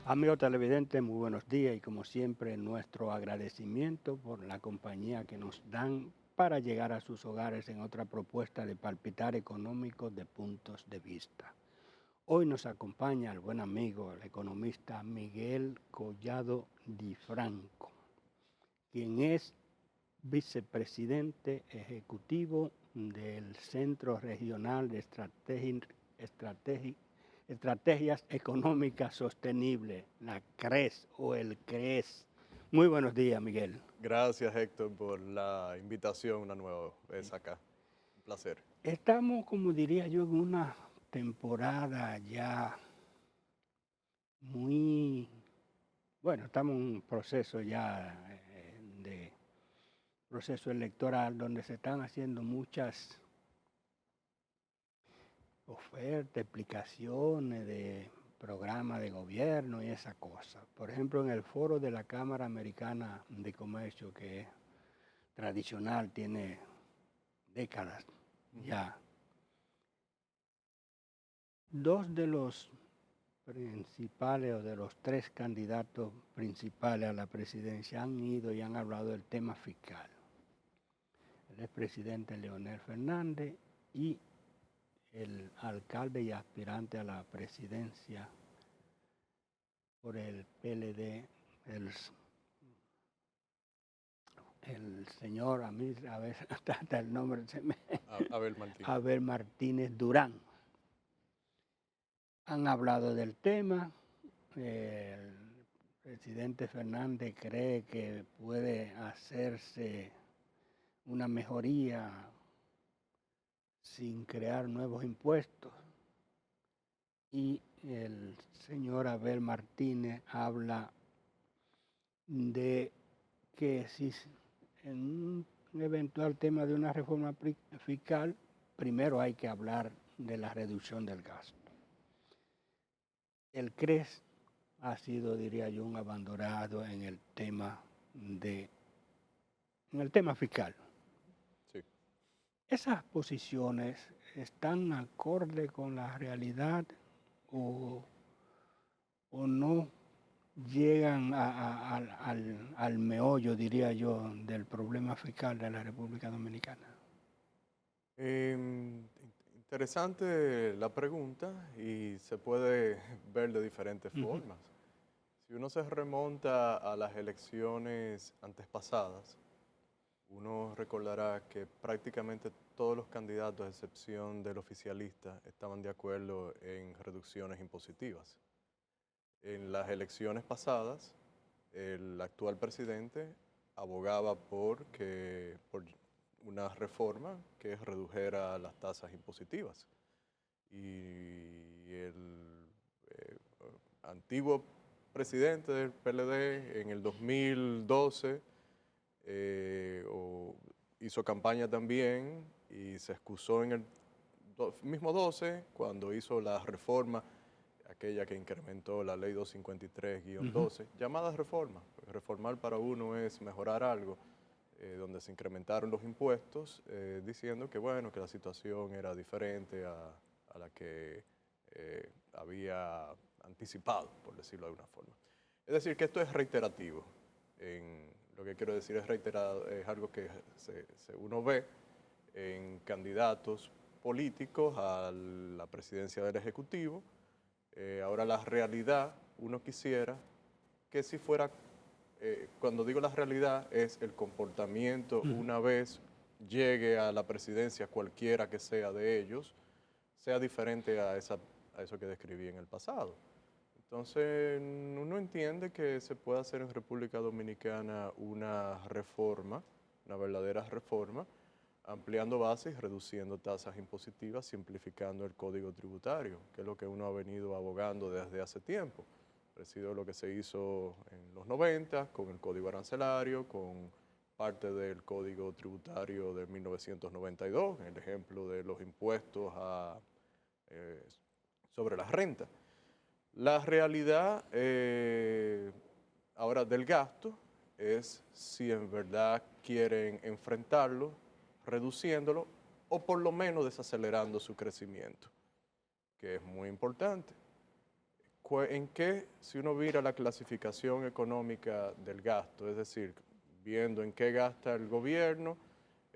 Amigo televidente, muy buenos días y como siempre nuestro agradecimiento por la compañía que nos dan para llegar a sus hogares en otra propuesta de palpitar económico de puntos de vista. Hoy nos acompaña el buen amigo, el economista Miguel Collado Di Franco, quien es vicepresidente ejecutivo del Centro Regional de Estrategias Económicas Sostenibles, la CRES o el CRES. Muy buenos días, Miguel. Gracias, Héctor, por la invitación una nueva vez acá. Un placer. Estamos, como diría yo, en una temporada ya muy, bueno, estamos en un proceso ya de proceso electoral donde se están haciendo muchas ofertas, explicaciones de programas de gobierno y esa cosa. Por ejemplo, en el foro de la Cámara Americana de Comercio, que es tradicional, tiene décadas Ujú. ya, dos de los principales o de los tres candidatos principales a la presidencia han ido y han hablado del tema fiscal. El expresidente Leonel Fernández y el alcalde y aspirante a la presidencia por el PLD, el señor, a ver, hasta el nombre se me, Abel Martín. Abel Martínez Durán. Han hablado del tema, el presidente Fernández cree que puede hacerse una mejoría sin crear nuevos impuestos y el señor Abel Martínez habla de que si en un eventual tema de una reforma fiscal, primero hay que hablar de la reducción del gasto. El CRES ha sido, diría yo, un abandonado en el tema fiscal. Sí. ¿Esas posiciones están acorde con la realidad o, o no llegan al meollo, diría yo, del problema fiscal de la República Dominicana? Interesante la pregunta y se puede ver de diferentes Ujú, formas. Si uno se remonta a las elecciones antes pasadas, uno recordará que prácticamente todos los candidatos, a excepción del oficialista, estaban de acuerdo en reducciones impositivas. En las elecciones pasadas, el actual presidente abogaba por una reforma que redujera las tasas impositivas. Y el antiguo presidente del PLD en el 2012 hizo campaña también y se excusó en el mismo 12 cuando hizo la reforma aquella que incrementó la ley ujú. 253-12, llamada reforma. Reformar para uno es mejorar algo, donde se incrementaron los impuestos, diciendo que bueno, que la situación era diferente a la que había anticipado, por decirlo de alguna forma. Es decir, que esto es reiterativo. Lo que quiero decir es reiterado, es algo que uno ve en candidatos políticos a la presidencia del Ejecutivo. Ahora la realidad, uno quisiera que si fuera, cuando digo la realidad, es el comportamiento Ujú. una vez llegue a la presidencia, cualquiera que sea de ellos, sea diferente a eso que describí en el pasado. Entonces, uno entiende que se puede hacer en República Dominicana una reforma, una verdadera reforma, ampliando bases y reduciendo tasas impositivas, simplificando el código tributario, que es lo que uno ha venido abogando desde hace tiempo. Ha sido lo que se hizo en los 90 con el código arancelario, con parte del código tributario de 1992, el ejemplo de los impuestos eh, sobre la renta. La realidad ahora del gasto es si en verdad quieren enfrentarlo, reduciéndolo o por lo menos desacelerando su crecimiento, que es muy importante. ¿En qué, si uno mira la clasificación económica del gasto, es decir, viendo en qué gasta el gobierno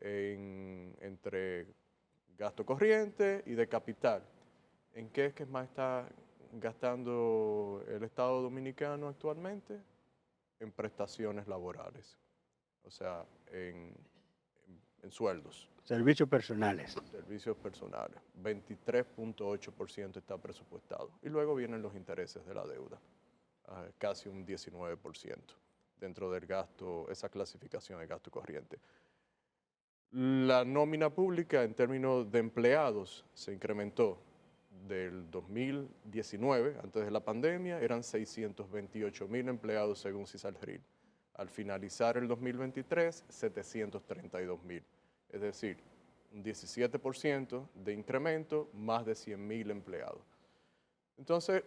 entre gasto corriente y de capital, ¿en qué es que más está gastando el Estado Dominicano actualmente? En prestaciones laborales, o sea, en sueldos. Servicios personales. Servicios personales. 23.8% está presupuestado. Y luego vienen los intereses de la deuda, casi un 19% dentro del gasto, esa clasificación de gasto corriente. La nómina pública en términos de empleados se incrementó del 2019, antes de la pandemia, eran 628,000 empleados según CISALRIL. Al finalizar el 2023, 732,000. Es decir, un 17% de incremento, más de 100,000 empleados. Entonces,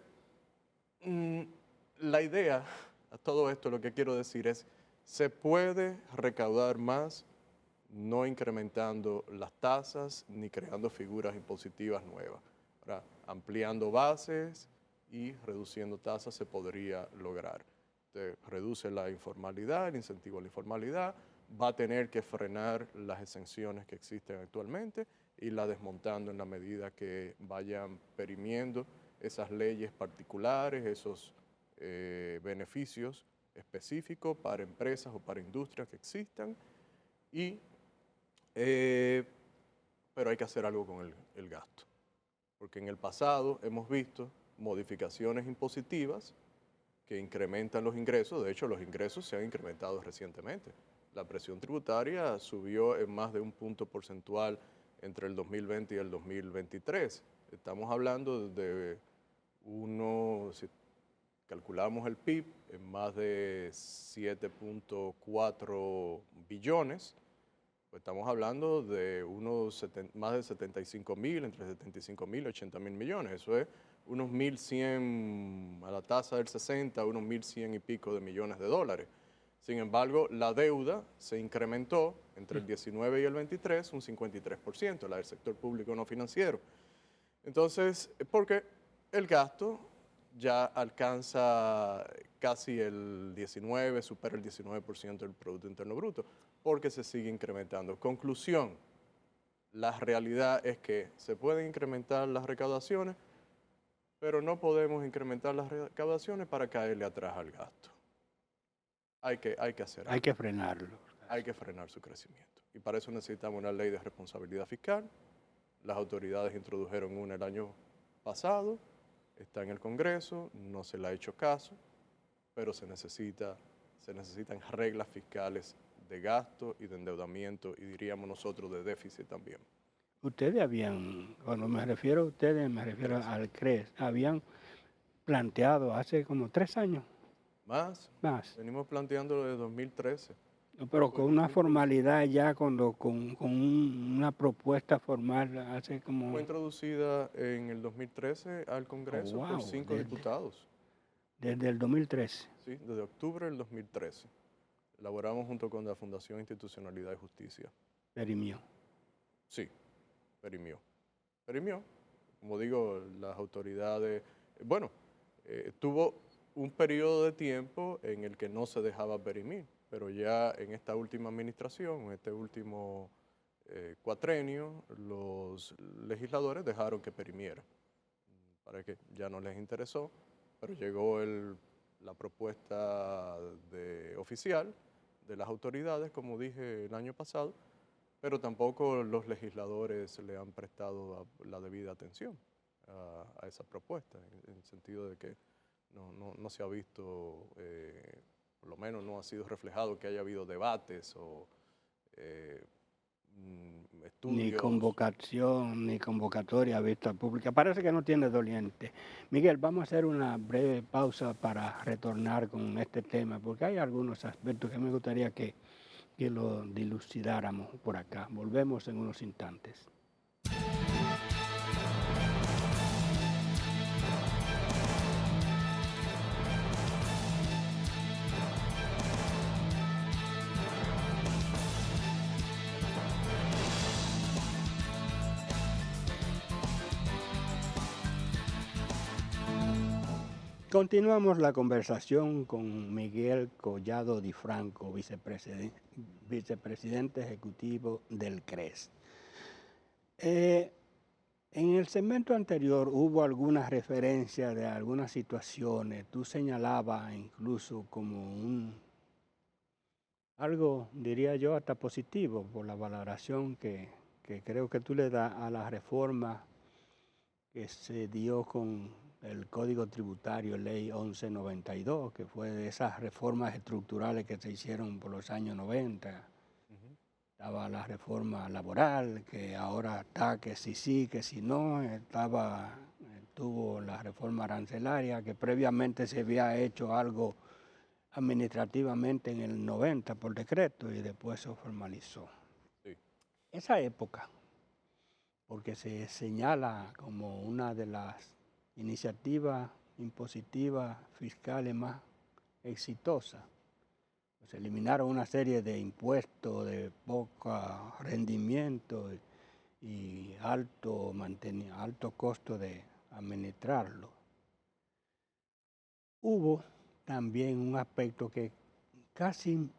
la idea, a todo esto lo que quiero decir es, se puede recaudar más no incrementando las tasas ni creando figuras impositivas nuevas. Ahora, ampliando bases y reduciendo tasas se podría lograr. Reduce la informalidad, el incentivo a la informalidad, va a tener que frenar las exenciones que existen actualmente y la desmontando en la medida que vayan perimiendo esas leyes particulares, esos beneficios específicos para empresas o para industrias que existan, pero hay que hacer algo con el gasto, porque en el pasado hemos visto modificaciones impositivas que incrementan los ingresos. De hecho, los ingresos se han incrementado recientemente. La presión tributaria subió en más de un punto porcentual entre el 2020 y el 2023. Estamos hablando de si calculamos el PIB en más de 7.4 billones, pues estamos hablando de más de 75,000, entre 75,000 y 80,000 millones. Eso es unos 1.100, a la tasa del 60, unos 1.100 y pico de millones de dólares. Sin embargo, la deuda se incrementó entre el 19 y el 23 un 53%, la del sector público no financiero. Entonces, porque el gasto ya alcanza casi el 19, supera el 19% del Producto Interno Bruto, porque se sigue incrementando. Conclusión, la realidad es que se pueden incrementar las recaudaciones, pero no podemos incrementar las recaudaciones para caerle atrás al gasto. Hay que hacer algo. Hay que frenarlo. Hay que frenar su crecimiento. Y para eso necesitamos una ley de responsabilidad fiscal. Las autoridades introdujeron una el año pasado, está en el Congreso, no se le ha hecho caso, pero se necesitan reglas fiscales de gasto y de endeudamiento y diríamos nosotros de déficit también. Ustedes cuando me refiero a ustedes, me refiero al CRES, habían planteado hace como 3 años. Más. Venimos planteándolo desde 2013. Pero con una formalidad ya, con una propuesta formal hace como... Fue introducida en el 2013 al Congreso por 5 diputados. Desde el 2013. Sí, desde octubre del 2013. Elaboramos junto con la Fundación Institucionalidad y Justicia. Perimió. Sí, perimió. Como digo, las autoridades... Bueno, tuvo un periodo de tiempo en el que no se dejaba perimir, pero ya en esta última administración, en este último cuatrenio, los legisladores dejaron que perimiera. Para que ya no les interesó, pero llegó la propuesta oficial de las autoridades, como dije el año pasado, pero tampoco los legisladores le han prestado la debida atención a esa propuesta, en el sentido de que no se ha visto, por lo menos no ha sido reflejado que haya habido debates o estudios. Ni convocación, ni convocatoria a vista pública. Parece que no tiene doliente. Miguel, vamos a hacer una breve pausa para retornar con este tema, porque hay algunos aspectos que me gustaría que lo dilucidáramos por acá. Volvemos en unos instantes. Continuamos la conversación con Miguel Collado Di Franco, vicepresidente ejecutivo del CRES. En el segmento anterior hubo algunas referencias de algunas situaciones. Tú señalabas incluso como algo, diría yo, hasta positivo por la valoración que creo que tú le das a la reforma que se dio con el Código Tributario, Ley 1192, que fue de esas reformas estructurales que se hicieron por los años 90. Estaba la reforma laboral, que ahora está que sí, que si no. Tuvo la reforma arancelaria, que previamente se había hecho algo administrativamente en el 90 por decreto y después se formalizó. Sí. Esa época, porque se señala como una de las iniciativas impositivas fiscales más exitosas. Se eliminaron una serie de impuestos de poco rendimiento y alto costo de administrarlo. Hubo también un aspecto que casi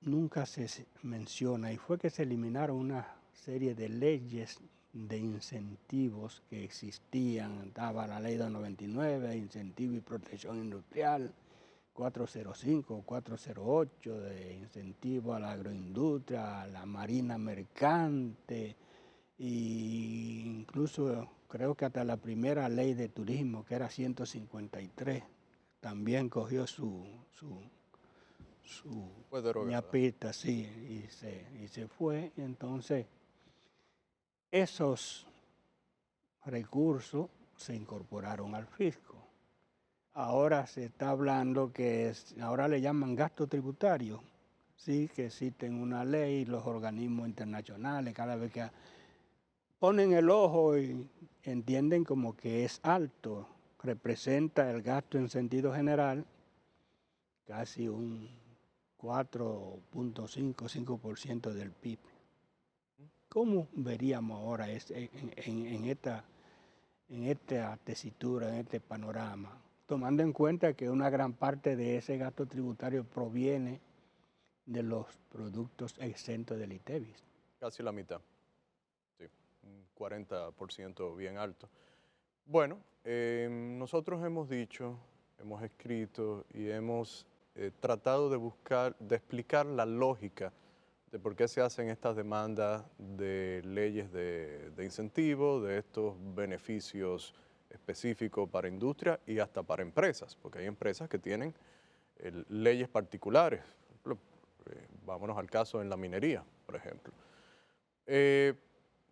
nunca se menciona y fue que se eliminaron una serie de leyes de incentivos que existían. Estaba la ley de 99, incentivo y protección industrial, 405, 408 de incentivo a la agroindustria, a la marina mercante, e incluso creo que hasta la primera ley de turismo, que era 153, también cogió su Fue derogada. ñapita, sí, y se fue. Entonces, esos recursos se incorporaron al fisco. Ahora se está hablando ahora le llaman gasto tributario, sí, que existen una ley, los organismos internacionales, cada vez que ponen el ojo y entienden como que es alto, representa el gasto en sentido general, casi un 4.5% del PIB. ¿Cómo veríamos ahora en esta tesitura, en este panorama? Tomando en cuenta que una gran parte de ese gasto tributario proviene de los productos exentos del ITEVIS. Casi la mitad, sí, un 40% bien alto. Bueno, nosotros hemos dicho, hemos escrito y hemos tratado de explicar la lógica de por qué se hacen estas demandas de leyes de incentivo, de estos beneficios específicos para industria y hasta para empresas, porque hay empresas que tienen leyes particulares. Por ejemplo, vámonos al caso en la minería, por ejemplo.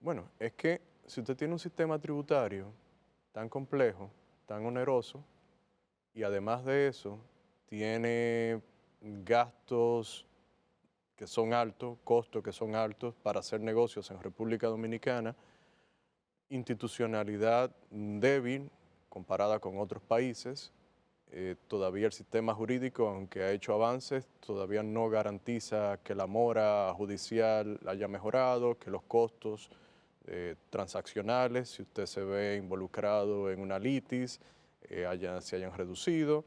Bueno, es que si usted tiene un sistema tributario tan complejo, tan oneroso, y además de eso tiene gastos que son altos, costos que son altos para hacer negocios en República Dominicana, institucionalidad débil comparada con otros países, todavía el sistema jurídico, aunque ha hecho avances, todavía no garantiza que la mora judicial haya mejorado, que los costos transaccionales, si usted se ve involucrado en una litis, se hayan reducido.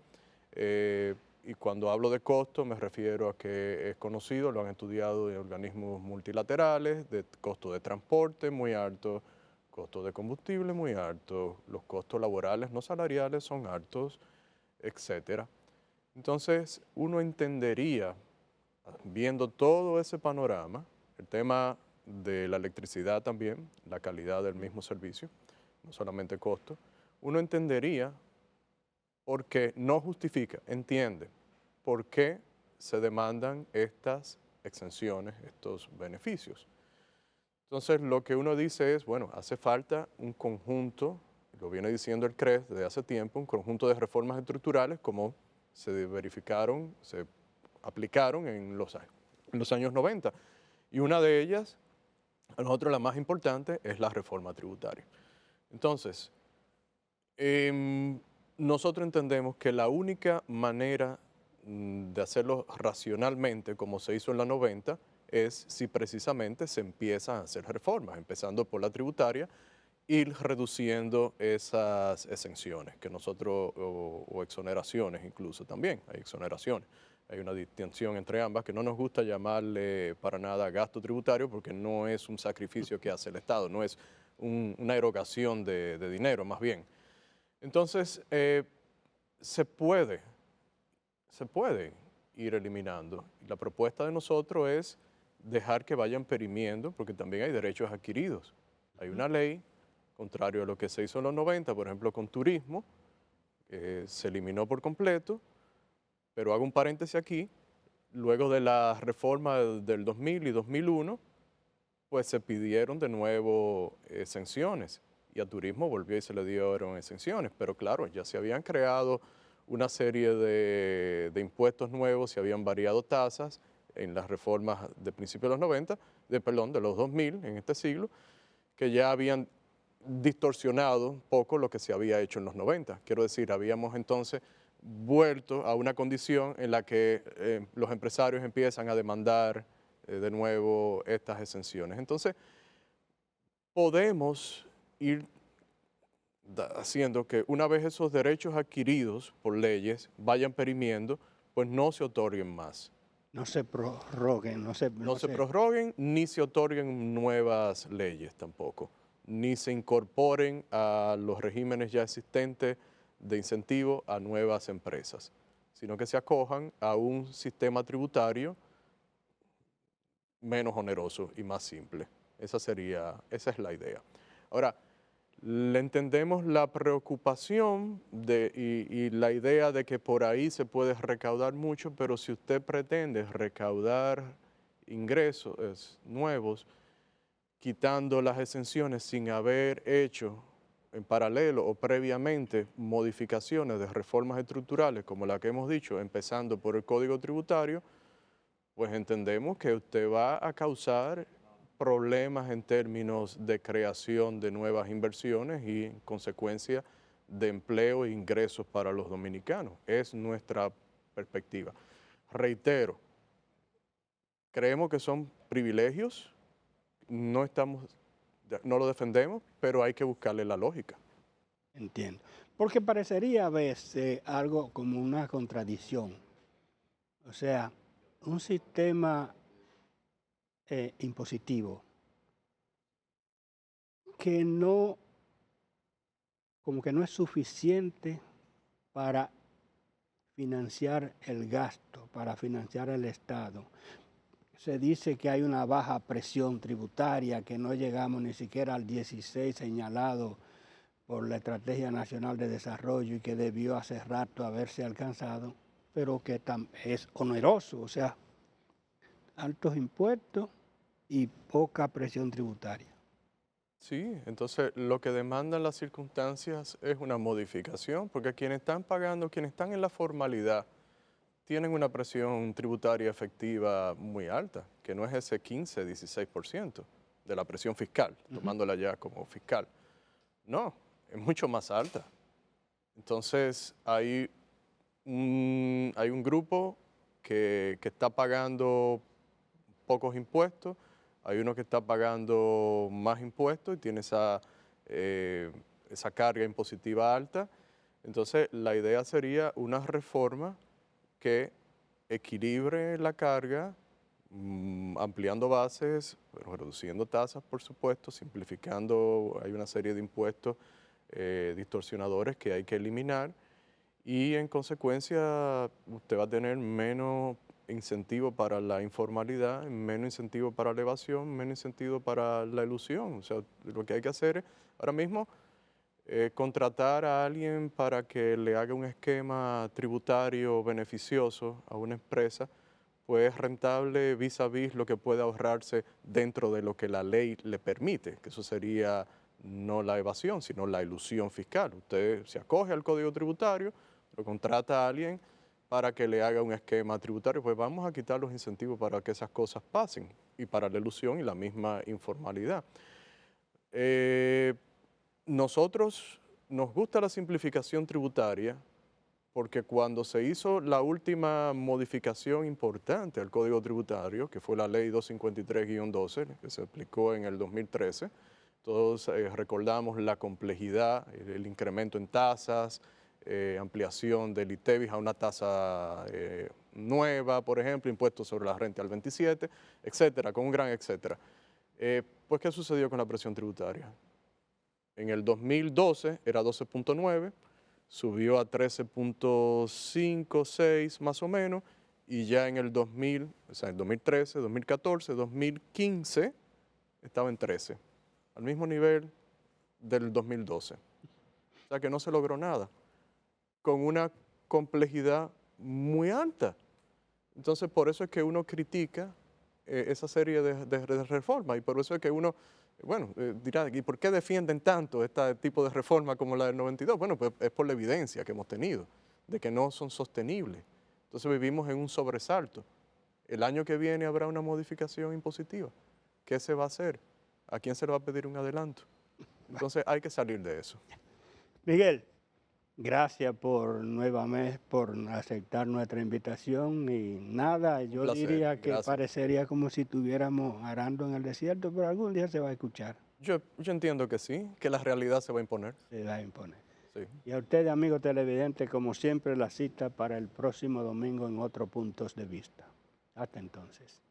Y cuando hablo de costo me refiero a que es conocido, lo han estudiado en organismos multilaterales, de costo de transporte muy alto, costo de combustible muy alto, los costos laborales no salariales son altos, etcétera. Entonces uno entendería, viendo todo ese panorama, el tema de la electricidad también, la calidad del mismo servicio, no solamente costo, uno entendería porque no justifica, entiende por qué se demandan estas exenciones, estos beneficios. Entonces, lo que uno dice es, bueno, hace falta un conjunto, lo viene diciendo el CRES desde hace tiempo, un conjunto de reformas estructurales como se verificaron, se aplicaron en los años 90. Y una de ellas, a nosotros la más importante, es la reforma tributaria. Entonces, nosotros entendemos que la única manera de hacerlo racionalmente, como se hizo en la 90, es si precisamente se empiezan a hacer reformas, empezando por la tributaria ir reduciendo esas exenciones que nosotros, o exoneraciones incluso también, hay exoneraciones. Hay una distinción entre ambas que no nos gusta llamarle para nada gasto tributario porque no es un sacrificio que hace el Estado, no es una erogación de dinero más bien. Entonces, se puede ir eliminando. La propuesta de nosotros es dejar que vayan perimiendo, porque también hay derechos adquiridos. Hay una ley, contrario a lo que se hizo en los 90, por ejemplo, con turismo, se eliminó por completo, pero hago un paréntesis aquí, luego de la reforma del 2000 y 2001, pues se pidieron de nuevo exenciones y a turismo volvió y se le dieron exenciones, pero claro, ya se habían creado una serie de impuestos nuevos, se habían variado tasas en las reformas de principios de los 90, de los 2000 en este siglo, que ya habían distorsionado un poco lo que se había hecho en los 90. Quiero decir, habíamos entonces vuelto a una condición en la que los empresarios empiezan a demandar de nuevo estas exenciones. Entonces, podemos ir haciendo que una vez esos derechos adquiridos por leyes vayan perimiendo, pues no se otorguen más. No se prorroguen, No se prorroguen ni se otorguen nuevas leyes tampoco, ni se incorporen a los regímenes ya existentes de incentivo a nuevas empresas, sino que se acojan a un sistema tributario menos oneroso y más simple. Esa es la idea. Ahora, le entendemos la preocupación y la idea de que por ahí se puede recaudar mucho, pero si usted pretende recaudar ingresos nuevos, quitando las exenciones sin haber hecho en paralelo o previamente modificaciones de reformas estructurales como la que hemos dicho, empezando por el Código Tributario, pues entendemos que usted va a causar problemas en términos de creación de nuevas inversiones y en consecuencia de empleo e ingresos para los dominicanos. Es nuestra perspectiva. Reitero, creemos que son privilegios, no lo defendemos, pero hay que buscarle la lógica. Entiendo. Porque parecería a veces algo como una contradicción. O sea, un sistema impositivo que no, como que no es suficiente para financiar el gasto, para financiar el Estado. Se dice que hay una baja presión tributaria, que no llegamos ni siquiera al 16 señalado por la Estrategia Nacional de Desarrollo y que debió hace rato haberse alcanzado, pero que es oneroso, o sea, altos impuestos y poca presión tributaria. Sí, entonces lo que demandan las circunstancias es una modificación, porque quienes están pagando, quienes están en la formalidad, tienen una presión tributaria efectiva muy alta, que no es ese 15, 16% de la presión fiscal, tomándola ya como fiscal. No, es mucho más alta. Entonces hay un grupo que está pagando pocos impuestos, hay uno que está pagando más impuestos y tiene esa carga impositiva alta. Entonces, la idea sería una reforma que equilibre la carga, ampliando bases, pero reduciendo tasas, por supuesto, simplificando, hay una serie de impuestos distorsionadores que hay que eliminar y en consecuencia usted va a tener menos incentivo para la informalidad, menos incentivo para la evasión, menos incentivo para la ilusión. O sea, lo que hay que hacer ahora mismo contratar a alguien para que le haga un esquema tributario beneficioso a una empresa, pues es rentable vis a vis lo que puede ahorrarse dentro de lo que la ley le permite, que eso sería no la evasión, sino la ilusión fiscal. Usted se acoge al Código Tributario, lo contrata a alguien para que le haga un esquema tributario, pues vamos a quitar los incentivos para que esas cosas pasen y para la ilusión y la misma informalidad. Nosotros nos gusta la simplificación tributaria porque cuando se hizo la última modificación importante al Código Tributario, que fue la Ley 253-12, que se aplicó en el 2013, Todos recordamos la complejidad, el incremento en tasas, ampliación del ITEVIS a una tasa nueva, por ejemplo, impuestos sobre la renta al 27, etcétera, con un gran etcétera. Pues, ¿qué sucedió con la presión tributaria? En el 2012 era 12.9, subió a 13.5, 6 más o menos, y ya en el 2000, o sea, en 2013, 2014, 2015, estaba en 13, al mismo nivel del 2012. O sea que no se logró nada, con una complejidad muy alta. Entonces, por eso es que uno critica esa serie de reformas, y por eso es que uno, bueno, dirá, ¿y por qué defienden tanto este tipo de reforma como la del 92? Bueno, pues es por la evidencia que hemos tenido de que no son sostenibles. Entonces vivimos en un sobresalto. El año que viene habrá una modificación impositiva. ¿Qué se va a hacer? ¿A quién se le va a pedir un adelanto? Entonces hay que salir de eso. Miguel, gracias nuevamente por aceptar nuestra invitación y nada, yo placer, diría que gracias. parecería como si estuviéramos arando en el desierto, pero algún día se va a escuchar, Yo entiendo que sí, que la realidad se va a imponer. se va a imponer. Sí. Y a ustedes, amigos televidentes, como siempre, la cita para el próximo domingo en otros puntos de vista. Hasta entonces.